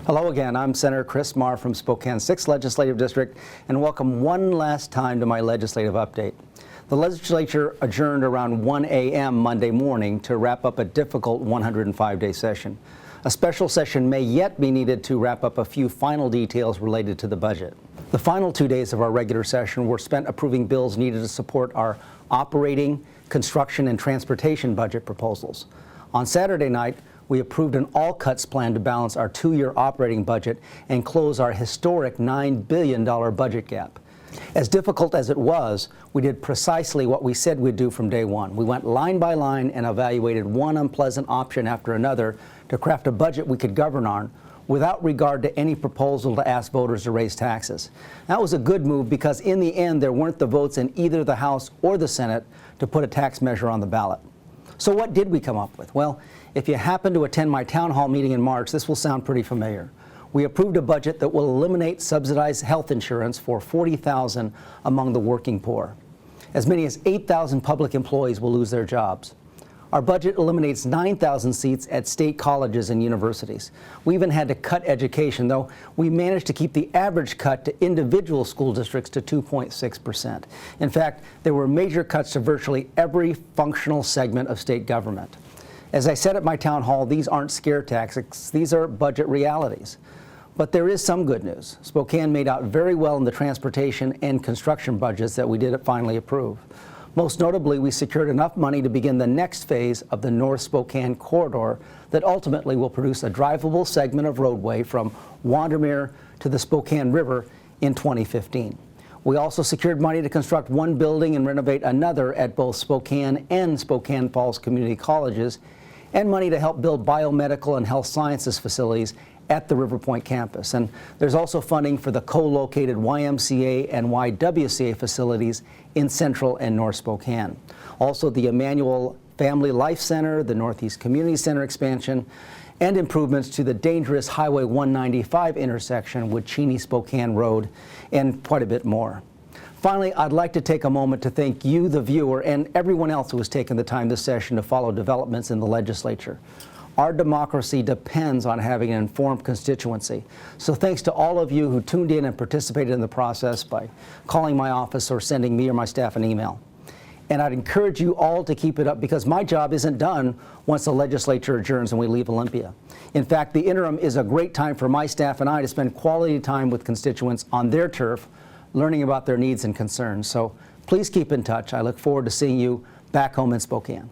Hello again, I'm Senator Chris Marr from Spokane's 6th Legislative District, and welcome one last time to my legislative update. The legislature adjourned around 1 a.m. Monday morning to wrap up a difficult 105-day session. A special session may yet be needed to wrap up a few final details related to the budget. The final 2 days of our regular session were spent approving bills needed to support our operating, construction, and transportation budget proposals. On Saturday night, we approved an all-cuts plan to balance our 2-year operating budget and close our historic $9 billion budget gap. As difficult as it was, we did precisely what we said we'd do from day one. We went line by line and evaluated one unpleasant option after another to craft a budget we could govern on without regard to any proposal to ask voters to raise taxes. That was a good move because in the end there weren't the votes in either the House or the Senate to put a tax measure on the ballot. So what did we come up with? Well, if you happen to attend my town hall meeting in March, this will sound pretty familiar. We approved a budget that will eliminate subsidized health insurance for 40,000 among the working poor. As many as 8,000 public employees will lose their jobs. Our budget eliminates 9,000 seats at state colleges and universities. We even had to cut education, though we managed to keep the average cut to individual school districts to 2.6%. In fact, there were major cuts to virtually every functional segment of state government. As I said at my town hall, these aren't scare tactics, these are budget realities. But there is some good news. Spokane made out very well in the transportation and construction budgets that we did finally approve. Most notably, we secured enough money to begin the next phase of the North Spokane corridor that ultimately will produce a drivable segment of roadway from Wandermere to the Spokane River in 2015. We also secured money to construct one building and renovate another at both Spokane and Spokane Falls Community Colleges, and money to help build biomedical and health sciences facilities at the River Point campus. And there's also funding for the co-located YMCA and YWCA facilities in Central and North Spokane. Also the Emmanuel Family Life Center, the Northeast Community Center expansion, and improvements to the dangerous Highway 195 intersection with Cheney-Spokane Road, and quite a bit more. Finally, I'd like to take a moment to thank you, the viewer, and everyone else who has taken the time this session to follow developments in the legislature. Our democracy depends on having an informed constituency. So thanks to all of you who tuned in and participated in the process by calling my office or sending me or my staff an email. And I'd encourage you all to keep it up because my job isn't done once the legislature adjourns and we leave Olympia. In fact, the interim is a great time for my staff and I to spend quality time with constituents on their turf, learning about their needs and concerns. So please keep in touch. I look forward to seeing you back home in Spokane.